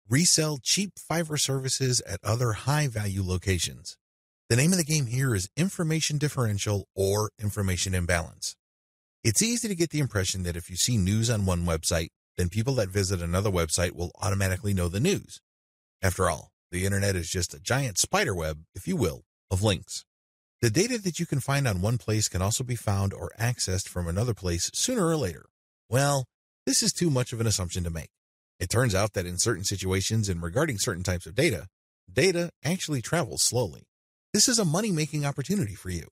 Resell cheap Fiverr services at other high-value locations. The name of the game here is information differential or information imbalance. It's easy to get the impression that if you see news on one website, then people that visit another website will automatically know the news. After all, the internet is just a giant spider web, if you will, of links. The data that you can find on one place can also be found or accessed from another place sooner or later. Well, this is too much of an assumption to make. It turns out that in certain situations and regarding certain types of data, data actually travels slowly. This is a money-making opportunity for you.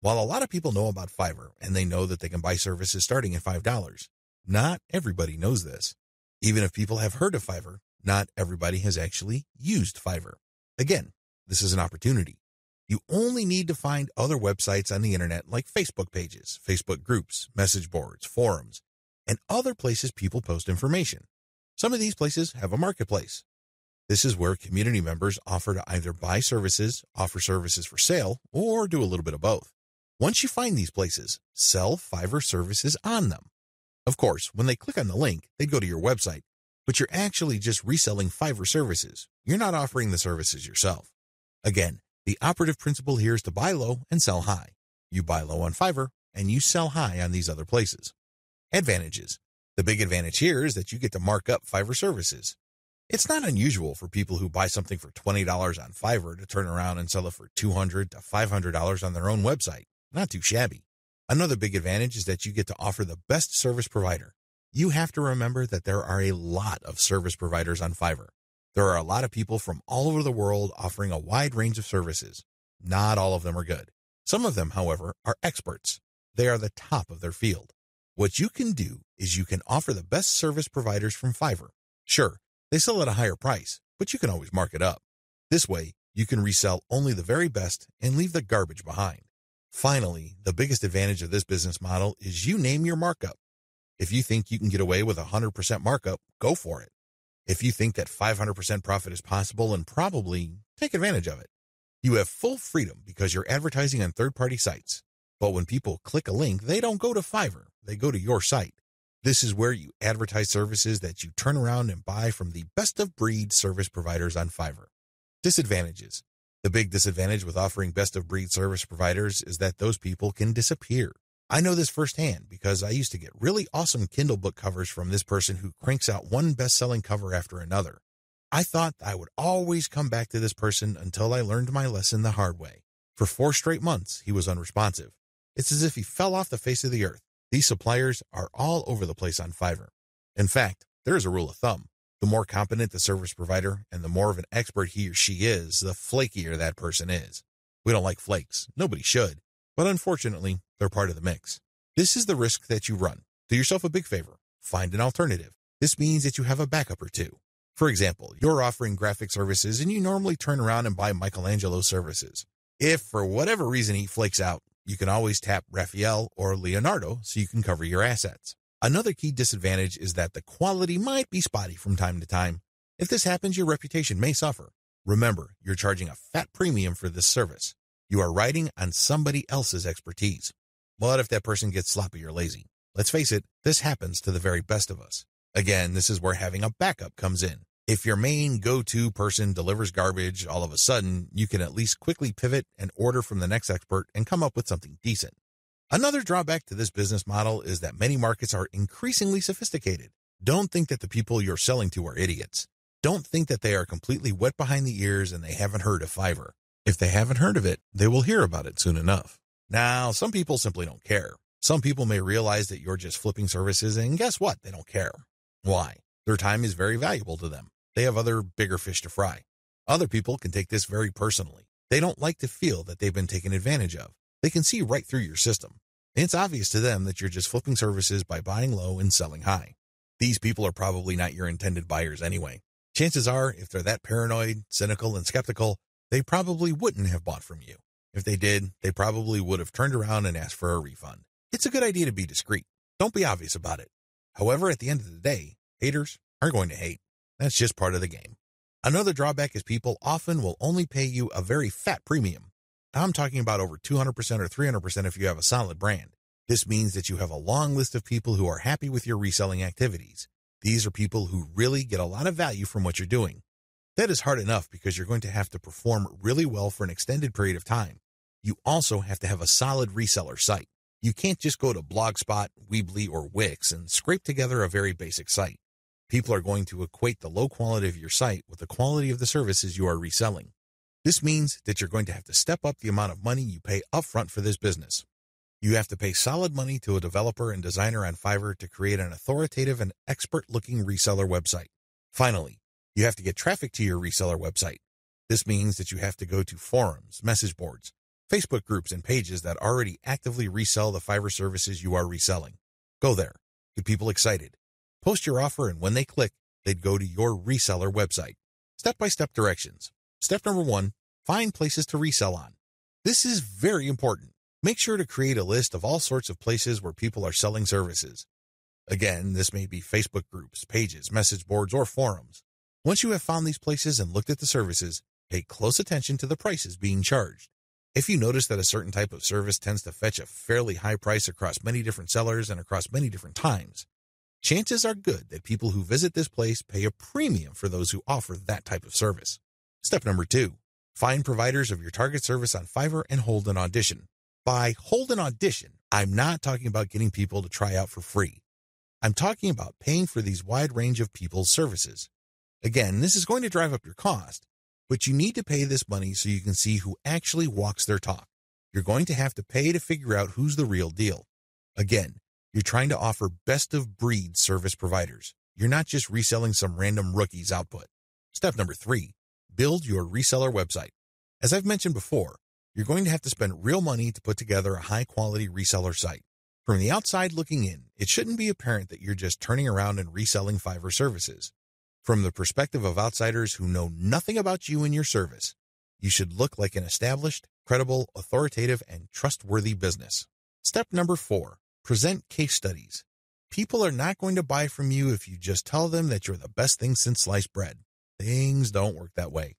While a lot of people know about Fiverr and they know that they can buy services starting at $5, not everybody knows this. Even if people have heard of Fiverr, not everybody has actually used Fiverr. Again, this is an opportunity. You only need to find other websites on the internet like Facebook pages, Facebook groups, message boards, forums, and other places people post information. Some of these places have a marketplace. This is where community members offer to either buy services, offer services for sale, or do a little bit of both. Once you find these places, sell Fiverr services on them. Of course, when they click on the link, they go to your website, but you're actually just reselling Fiverr services. You're not offering the services yourself. Again, the operative principle here is to buy low and sell high. You buy low on Fiverr, and you sell high on these other places. Advantages. The big advantage here is that you get to mark up Fiverr services. It's not unusual for people who buy something for $20 on Fiverr to turn around and sell it for $200 to $500 on their own website. Not too shabby. Another big advantage is that you get to offer the best service provider. You have to remember that there are a lot of service providers on Fiverr. There are a lot of people from all over the world offering a wide range of services. Not all of them are good. Some of them, however, are experts. They are the top of their field. What you can do is you can offer the best service providers from Fiverr. Sure, they sell at a higher price, but you can always mark it up. This way, you can resell only the very best and leave the garbage behind. Finally, the biggest advantage of this business model is you name your markup. If you think you can get away with 100% markup, go for it. If you think that 500% profit is possible and probably, take advantage of it. You have full freedom because you're advertising on third-party sites. But when people click a link, they don't go to Fiverr, they go to your site. This is where you advertise services that you turn around and buy from the best-of-breed service providers on Fiverr. Disadvantages. The big disadvantage with offering best-of-breed service providers is that those people can disappear. I know this firsthand because I used to get really awesome Kindle book covers from this person who cranks out one best-selling cover after another. I thought I would always come back to this person until I learned my lesson the hard way. For 4 straight months, he was unresponsive. It's as if he fell off the face of the earth. These suppliers are all over the place on Fiverr. In fact, there is a rule of thumb. The more competent the service provider and the more of an expert he or she is, the flakier that person is. We don't like flakes. Nobody should. But unfortunately, they're part of the mix. This is the risk that you run. Do yourself a big favor. Find an alternative. This means that you have a backup or two. For example, you're offering graphic services and you normally turn around and buy Michelangelo's services. If for whatever reason he flakes out, you can always tap Raphael or Leonardo so you can cover your assets. Another key disadvantage is that the quality might be spotty from time to time. If this happens, your reputation may suffer. Remember, you're charging a fat premium for this service. You are riding on somebody else's expertise. But if that person gets sloppy or lazy, let's face it, this happens to the very best of us. Again, this is where having a backup comes in. If your main go-to person delivers garbage, all of a sudden, you can at least quickly pivot and order from the next expert and come up with something decent. Another drawback to this business model is that many markets are increasingly sophisticated. Don't think that the people you're selling to are idiots. Don't think that they are completely wet behind the ears and they haven't heard of Fiverr. If they haven't heard of it, they will hear about it soon enough. Now, some people simply don't care. Some people may realize that you're just flipping services, and guess what? They don't care. Why? Their time is very valuable to them. They have other bigger fish to fry. Other people can take this very personally. They don't like to feel that they've been taken advantage of. They can see right through your system. It's obvious to them that you're just flipping services by buying low and selling high. These people are probably not your intended buyers anyway. Chances are, if they're that paranoid, cynical, and skeptical, they probably wouldn't have bought from you. If they did, they probably would have turned around and asked for a refund. It's a good idea to be discreet. Don't be obvious about it. However, at the end of the day, haters are going to hate. That's just part of the game. Another drawback is people often will only pay you a very fat premium. I'm talking about over 200% or 300% if you have a solid brand. This means that you have a long list of people who are happy with your reselling activities. These are people who really get a lot of value from what you're doing. That is hard enough because you're going to have to perform really well for an extended period of time. You also have to have a solid reseller site. You can't just go to Blogspot, Weebly, or Wix and scrape together a very basic site. People are going to equate the low quality of your site with the quality of the services you are reselling. This means that you're going to have to step up the amount of money you pay upfront for this business. You have to pay solid money to a developer and designer on Fiverr to create an authoritative and expert-looking reseller website. Finally, you have to get traffic to your reseller website. This means that you have to go to forums, message boards, Facebook groups, and pages that already actively resell the Fiverr services you are reselling. Go there. Get people excited. Post your offer, and when they click, they'd go to your reseller website. Step-by-step directions. Step number 1, find places to resell on. This is very important. Make sure to create a list of all sorts of places where people are selling services. Again, this may be Facebook groups, pages, message boards, or forums. Once you have found these places and looked at the services, pay close attention to the prices being charged. If you notice that a certain type of service tends to fetch a fairly high price across many different sellers and across many different times, chances are good that people who visit this place pay a premium for those who offer that type of service. Step number 2, find providers of your target service on Fiverr and hold an audition. By hold an audition, I'm not talking about getting people to try out for free. I'm talking about paying for these wide range of people's services. Again, this is going to drive up your cost, but you need to pay this money so you can see who actually walks their talk. You're going to have to pay to figure out who's the real deal. Again, you're trying to offer best-of-breed service providers. You're not just reselling some random rookie's output. Step number 3, build your reseller website. As I've mentioned before, you're going to have to spend real money to put together a high-quality reseller site. From the outside looking in, it shouldn't be apparent that you're just turning around and reselling Fiverr services. From the perspective of outsiders who know nothing about you and your service, you should look like an established, credible, authoritative, and trustworthy business. Step number 4, present case studies. People are not going to buy from you if you just tell them that you're the best thing since sliced bread. Things don't work that way.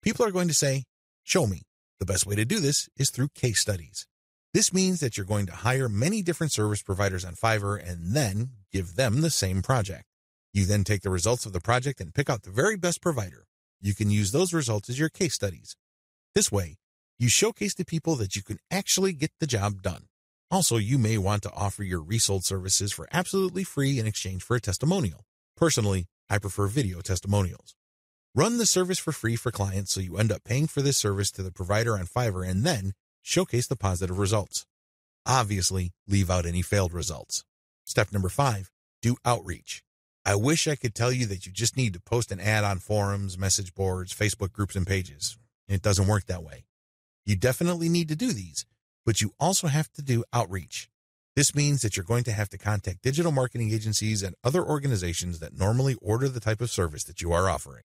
People are going to say, show me. The best way to do this is through case studies. This means that you're going to hire many different service providers on Fiverr and then give them the same project. You then take the results of the project and pick out the very best provider. You can use those results as your case studies. This way, you showcase to people that you can actually get the job done. Also, you may want to offer your resold services for absolutely free in exchange for a testimonial. Personally, I prefer video testimonials. Run the service for free for clients so you end up paying for this service to the provider on Fiverr and then showcase the positive results. Obviously, leave out any failed results. Step number 5, do outreach. I wish I could tell you that you just need to post an ad on forums, message boards, Facebook groups, and pages. It doesn't work that way. You definitely need to do these, but you also have to do outreach. This means that you're going to have to contact digital marketing agencies and other organizations that normally order the type of service that you are offering.